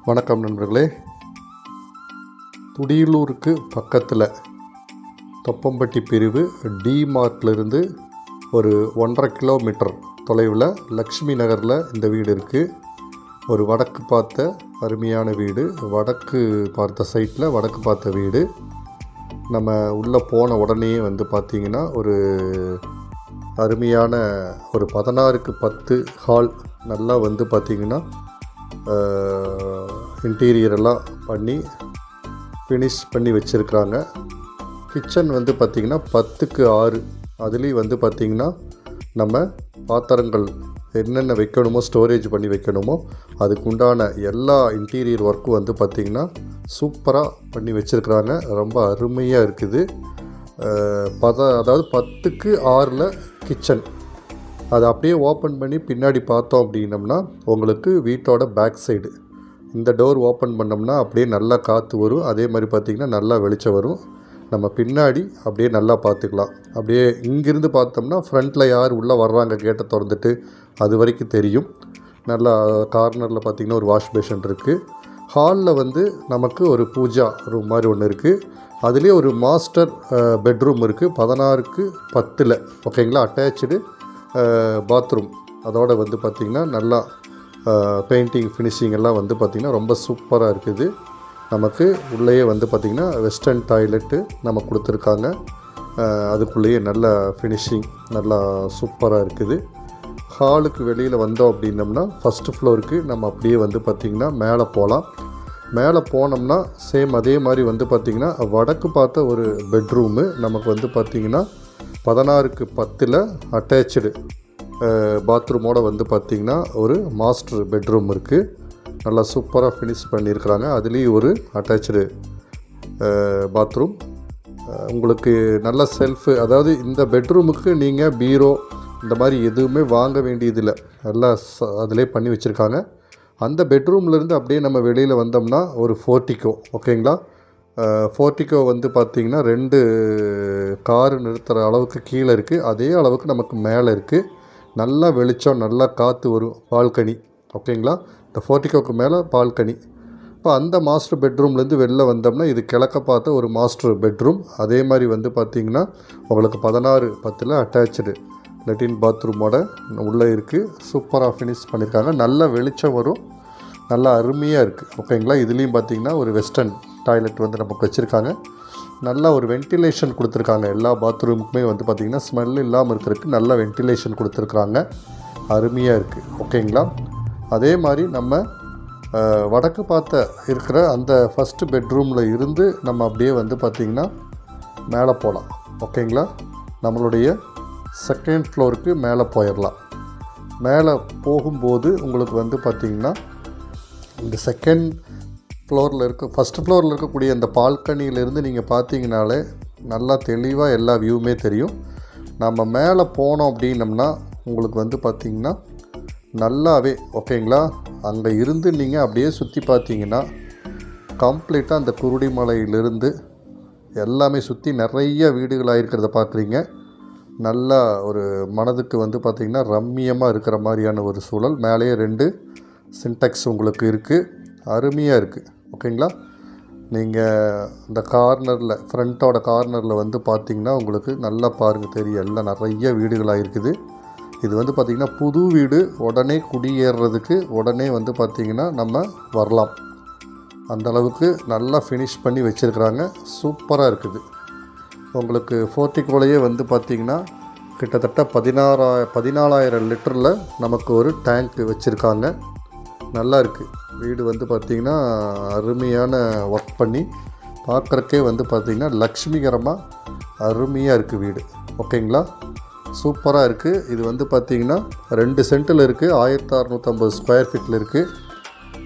வணக்கம் நண்பர்களே. துடியலூருக்கு பக்கத்தில் தொப்பம்பட்டி பிரிவு டிமார்ட்லேருந்து ஒரு 1.5 கிலோமீட்டர் தொலைவில் லக்ஷ்மி நகரில் இந்த வீடு இருக்குது. ஒரு வடக்கு பார்த்த அருமையான வீடு, வடக்கு பார்த்த சைட்டில் வடக்கு பார்த்த வீடு. நம்ம உள்ளே போன உடனே பார்த்திங்கன்னா ஒரு அருமையான ஒரு 16க்கு 10 ஹால், நல்லா பார்த்திங்கன்னா இன்டீரியரெல்லாம் பண்ணி ஃபினிஷ் பண்ணி வச்சுருக்குறாங்க. கிச்சன் பார்த்திங்கன்னா 10க்கு 6. அதுலேயும் பார்த்திங்கன்னா நம்ம பாத்திரங்கள் என்னென்ன வைக்கணுமோ, ஸ்டோரேஜ் பண்ணி வைக்கணுமோ அதுக்கு உண்டான எல்லா இன்டீரியர் ஒர்க்கும் பார்த்திங்கன்னா சூப்பராக பண்ணி வச்சுருக்குறாங்க. ரொம்ப அருமையாக இருக்குது. அதாவது 10க்கு 6 கிச்சன். அதை அப்படியே ஓப்பன் பண்ணி பின்னாடி பார்த்தோம் அப்படின்னம்னா உங்களுக்கு வீட்டோட பேக் சைடு இந்த டோர் ஓப்பன் பண்ணோம்னா அப்படியே நல்லா காற்று வரும். அதே மாதிரி பார்த்திங்கன்னா நல்லா வெளிச்சம் வரும். நம்ம பின்னாடி அப்படியே நல்லா பார்த்துக்கலாம். அப்படியே இங்கிருந்து பார்த்தோம்னா ஃப்ரண்ட்டில் யார் உள்ளே வர்றாங்க கேட்டை திறந்துட்டு அது வரைக்கும் தெரியும். நல்லா கார்னரில் பார்த்திங்கன்னா ஒரு வாஷ் பேஷன் இருக்குது. ஹாலில் நமக்கு ஒரு பூஜா ரூம் மாதிரி ஒன்று இருக்குது. அதுலேயே ஒரு மாஸ்டர் பெட்ரூம் இருக்குது 16க்கு 10. ஓகேங்களா. Attach bathroom. அதோடு பார்த்திங்கன்னா நல்லா பெயிண்டிங் ஃபினிஷிங் எல்லாம் பார்த்திங்கன்னா ரொம்ப சூப்பராக இருக்குது. நமக்கு உள்ளேயே பார்த்திங்கன்னா வெஸ்டர்ன் டாய்லெட்டு நம்ம கொடுத்துருக்காங்க. அதுக்குள்ளேயே நல்ல ஃபினிஷிங் நல்லா சூப்பராக இருக்குது. ஹாலுக்கு வெளியில் வந்தோம் அப்படின்னம்னா ஃபஸ்ட்டு ஃப்ளோருக்கு நம்ம அப்படியே பார்த்திங்கன்னா மேலே போகலாம். மேலே போனோம்னா சேம் அதே மாதிரி பார்த்திங்கன்னா வடக்கு பார்த்த ஒரு பெட்ரூமு நமக்கு பார்த்திங்கன்னா 16க்கு 10 அட்டாச்சு பாத்ரூமோடு பார்த்திங்கன்னா ஒரு மாஸ்டர் பெட்ரூம் இருக்குது. நல்லா சூப்பராக ஃபினிஷ் பண்ணியிருக்கிறாங்க. அதுலேயும் ஒரு அட்டாச்சு பாத்ரூம். உங்களுக்கு நல்ல செல்ஃபு, அதாவது இந்த பெட்ரூமுக்கு நீங்கள் பீரோ இந்த மாதிரி எதுவுமே வாங்க வேண்டியதில்லை. நல்லா அதிலே பண்ணி வச்சுருக்காங்க. அந்த பெட்ரூம்லேருந்து அப்படியே நம்ம வெளியில் வந்தோம்னா ஒரு போர்ட்டிகோ. ஓகேங்களா. போர்ட்டிகோ பார்த்திங்கன்னா 2 காரு நிறுத்துகிற அளவுக்கு கீழே இருக்குது. அதே அளவுக்கு நமக்கு மேலே இருக்குது. நல்லா வெளிச்சம், நல்லா காற்று வரும். பால்கனி. ஓகேங்களா. இந்த போர்ட்டிகோவுக்கு மேலே பால்கனி. இப்போ அந்த மாஸ்டர் பெட்ரூம்லேருந்து வெளில வந்தோம்னா இது கிழக்க பார்த்த ஒரு மாஸ்டர் பெட்ரூம். அதே மாதிரி பார்த்திங்கன்னா உங்களுக்கு 16:10 அட்டாச்சு லெட்டின் பாத்ரூமோட உள்ளே இருக்குது. சூப்பராக ஃபினிஷ் பண்ணியிருக்காங்க. நல்ல வெளிச்சம் வரும். நல்லா அருமையாக இருக்குது. ஓகேங்களா. இதுலேயும் பார்த்திங்கன்னா ஒரு வெஸ்டர்ன் டாய்லெட் நமக்கு வச்சுருக்காங்க. நல்லா ஒரு வென்டிலேஷன் கொடுத்துருக்காங்க. எல்லா பாத்ரூமுக்குமே பார்த்திங்கன்னா ஸ்மெல் இல்லாமல் இருக்கிறதுக்கு நல்ல வென்டிலேஷன் கொடுத்துருக்குறாங்க. அருமையாக இருக்குது. ஓகேங்களா. அதே மாதிரி நம்ம வடக்கு பார்த்த இருக்கிற அந்த ஃபஸ்ட்டு பெட்ரூமில் இருந்து நம்ம அப்படியே பார்த்திங்கன்னா மேலே போகலாம். ஓகேங்களா. நம்மளுடைய செகண்ட் ஃப்ளோருக்கு மேலே போயிடலாம். மேலே போகும்போது உங்களுக்கு பார்த்திங்கன்னா இந்த செகண்ட் ஃப்ளோரில் ஃபஸ்ட் ஃப்ளோரில் இருக்கக்கூடிய அந்த பால்கனியிலேருந்து நீங்கள் பார்த்தீங்கனாலே நல்லா தெளிவாக எல்லா வியூவுமே தெரியும். நம்ம மேலே போனோம் அப்படின்னம்னா உங்களுக்கு பார்த்திங்கன்னா நல்லாவே ஓகேங்களா அங்கே இருந்து நீங்கள் அப்படியே சுற்றி பார்த்தீங்கன்னா கம்ப்ளீட்டாக அந்த குருடிமலையிலிருந்து எல்லாமே சுற்றி நிறைய வீடுகளாக இருக்கிறத பார்க்குறீங்க. நல்லா ஒரு மனதுக்கு பார்த்திங்கன்னா ரம்மியமாக இருக்கிற மாதிரியான ஒரு சூழல். மேலேயே 2 சின்டெக்ஸ் உங்களுக்கு இருக்குது. அருமையாக இருக்குது. ஓகேங்களா. நீங்கள் இந்த கார்னரில் ஃப்ரண்ட்டோட கார்னரில் பார்த்திங்கன்னா உங்களுக்கு நல்லா பாருங்கள் தெரியும். எல்லாம் நிறைய வீடுகளாக இருக்குது. இது பார்த்திங்கன்னா புது வீடு. உடனே குடியேறுறதுக்கு உடனே பார்த்திங்கன்னா நம்ம வரலாம். அந்தளவுக்கு நல்லா ஃபினிஷ் பண்ணி வச்சுருக்குறாங்க. சூப்பராக இருக்குது. உங்களுக்கு போர்ட்டிகோலையே பார்த்திங்கன்னா கிட்டத்தட்ட 14,000 லிட்டரில் நமக்கு ஒரு டேங்க் வச்சுருக்காங்க. நல்லா இருக்குது வீடு. பார்த்திங்கன்னா அருமையான ஒர்க் பண்ணி பார்க்குறக்கே பார்த்திங்கன்னா லக்ஷ்மிகரமாக அருமையாக இருக்குது வீடு. ஓகேங்களா. சூப்பராக இருக்குது. இது பார்த்திங்கன்னா 2 சென்ட்டில் இருக்குது. 1650 ஸ்கொயர் ஃபீட்டில் இருக்குது.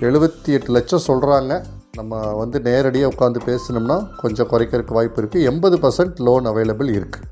78 லட்சம் சொல்கிறாங்க. நம்ம நேரடியாக உட்காந்து பேசினோம்னா கொஞ்சம் குறைக்கிறதுக்கு வாய்ப்பு இருக்குது. 80% லோன் அவைலபிள் இருக்குது.